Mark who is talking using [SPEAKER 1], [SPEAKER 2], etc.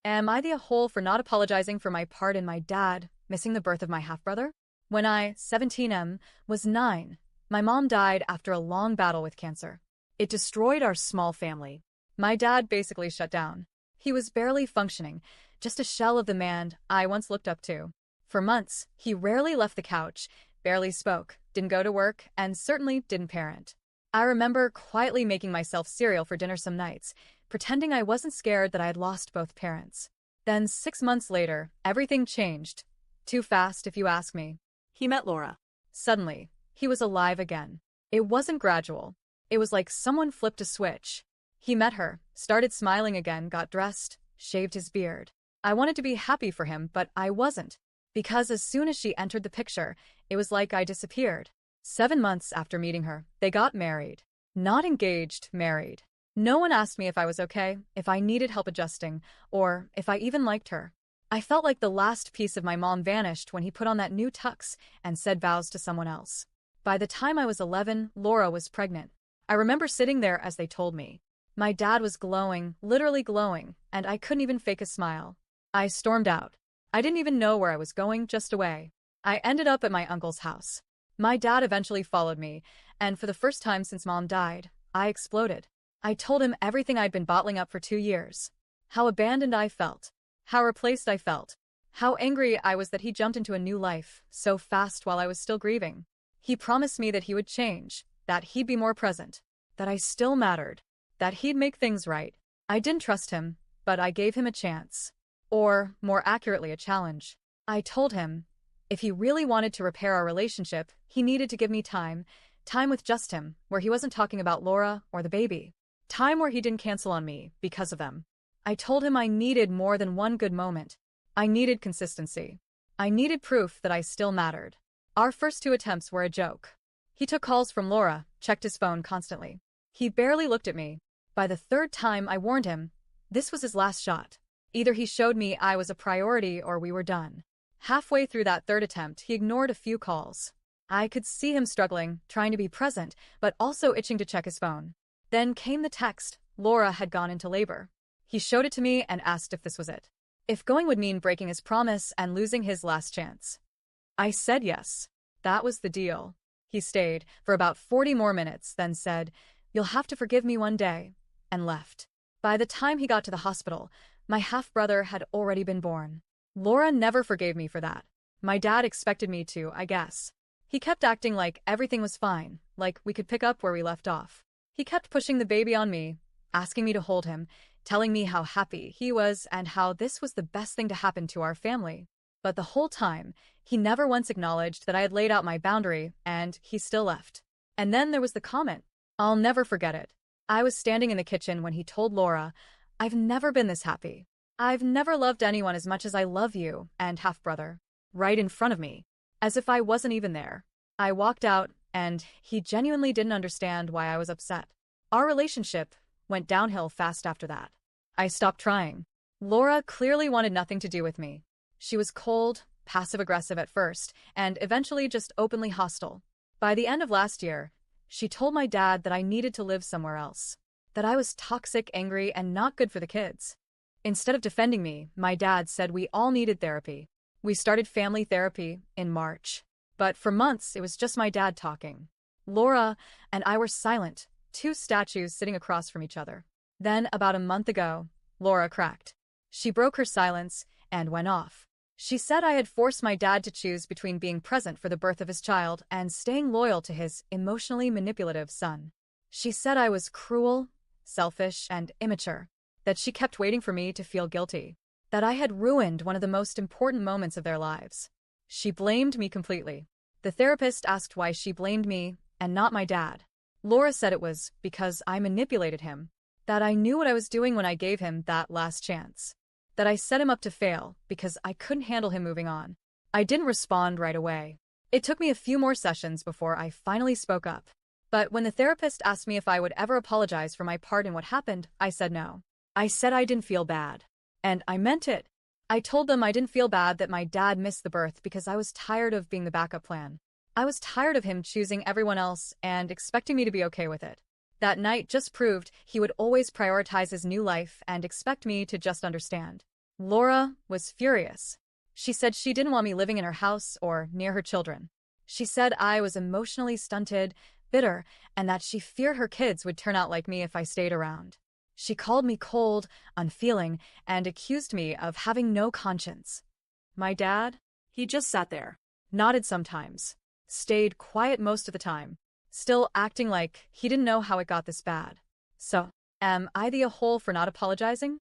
[SPEAKER 1] Am I the a-hole for not apologizing for my part in my dad missing the birth of my half-brother? When I, 17M, was 9, my mom died after a long battle with cancer. It destroyed our small family. My dad basically shut down. He was barely functioning, just a shell of the man I once looked up to. For months, he rarely left the couch, barely spoke, didn't go to work, and certainly didn't parent. I remember quietly making myself cereal for dinner some nights, pretending I wasn't scared that I had lost both parents. Then 6 months later, everything changed. Too fast, if you ask me.
[SPEAKER 2] He met Laura.
[SPEAKER 1] Suddenly, he was alive again. It wasn't gradual. It was like someone flipped a switch. He met her, started smiling again, got dressed, shaved his beard. I wanted to be happy for him, but I wasn't. Because as soon as she entered the picture, it was like I disappeared. 7 months after meeting her, they got married. Not engaged, married. No one asked me if I was okay, if I needed help adjusting, or if I even liked her. I felt like the last piece of my mom vanished when he put on that new tux and said vows to someone else. By the time I was 11, Laura was pregnant. I remember sitting there as they told me. My dad was glowing, literally glowing, and I couldn't even fake a smile. I stormed out. I didn't even know where I was going, just away. I ended up at my uncle's house. My dad eventually followed me, and for the first time since mom died, I exploded. I told him everything I'd been bottling up for 2 years. How abandoned I felt. How replaced I felt. How angry I was that he jumped into a new life so fast while I was still grieving. He promised me that he would change, that he'd be more present, that I still mattered, that he'd make things right. I didn't trust him, but I gave him a chance. Or, more accurately, a challenge. I told him, if he really wanted to repair our relationship, he needed to give me time with just him, where he wasn't talking about Laura or the baby. Time where he didn't cancel on me because of them. I told him I needed more than one good moment. I needed consistency. I needed proof that I still mattered. Our first 2 attempts were a joke. He took calls from Laura, checked his phone constantly. He barely looked at me. By the 3rd time, I warned him. This was his last shot. Either he showed me I was a priority or we were done. Halfway through that 3rd attempt, he ignored a few calls. I could see him struggling, trying to be present, but also itching to check his phone. Then came the text. Laura had gone into labor. He showed it to me and asked if this was it. If going would mean breaking his promise and losing his last chance. I said yes. That was the deal. He stayed for about 40 more minutes, then said, "You'll have to forgive me one day," and left. By the time he got to the hospital, my half-brother had already been born. Laura never forgave me for that. My dad expected me to, I guess. He kept acting like everything was fine, like we could pick up where we left off. He kept pushing the baby on me, asking me to hold him, telling me how happy he was and how this was the best thing to happen to our family. But the whole time, he never once acknowledged that I had laid out my boundary, and he still left. And then there was the comment. I'll never forget it. I was standing in the kitchen when he told Laura, "I've never been this happy. I've never loved anyone as much as I love you and half-brother." Right in front of me. As if I wasn't even there. I walked out, and he genuinely didn't understand why I was upset. Our relationship went downhill fast after that. I stopped trying. Laura clearly wanted nothing to do with me. She was cold, passive-aggressive at first, and eventually just openly hostile. By the end of last year, she told my dad that I needed to live somewhere else. That I was toxic, angry, and not good for the kids. Instead of defending me, my dad said we all needed therapy. We started family therapy in March. But for months, it was just my dad talking. Laura and I were silent, 2 statues sitting across from each other. Then, about a month ago, Laura cracked. She broke her silence and went off. She said I had forced my dad to choose between being present for the birth of his child and staying loyal to his emotionally manipulative son. She said I was cruel, selfish, and immature. That she kept waiting for me to feel guilty. That I had ruined one of the most important moments of their lives. She blamed me completely. The therapist asked why she blamed me and not my dad. Laura said it was because I manipulated him. That I knew what I was doing when I gave him that last chance. That I set him up to fail because I couldn't handle him moving on. I didn't respond right away. It took me a few more sessions before I finally spoke up. But when the therapist asked me if I would ever apologize for my part in what happened, I said no. I said I didn't feel bad. And I meant it. I told them I didn't feel bad that my dad missed the birth because I was tired of being the backup plan. I was tired of him choosing everyone else and expecting me to be okay with it. That night just proved he would always prioritize his new life and expect me to just understand. Laura was furious. She said she didn't want me living in her house or near her children. She said I was emotionally stunted, bitter, and that she feared her kids would turn out like me if I stayed around. She called me cold, unfeeling, and accused me of having no conscience. My dad? He just sat there, nodded sometimes, stayed quiet most of the time, still acting like he didn't know how it got this bad. So, am I the a-hole for not apologizing?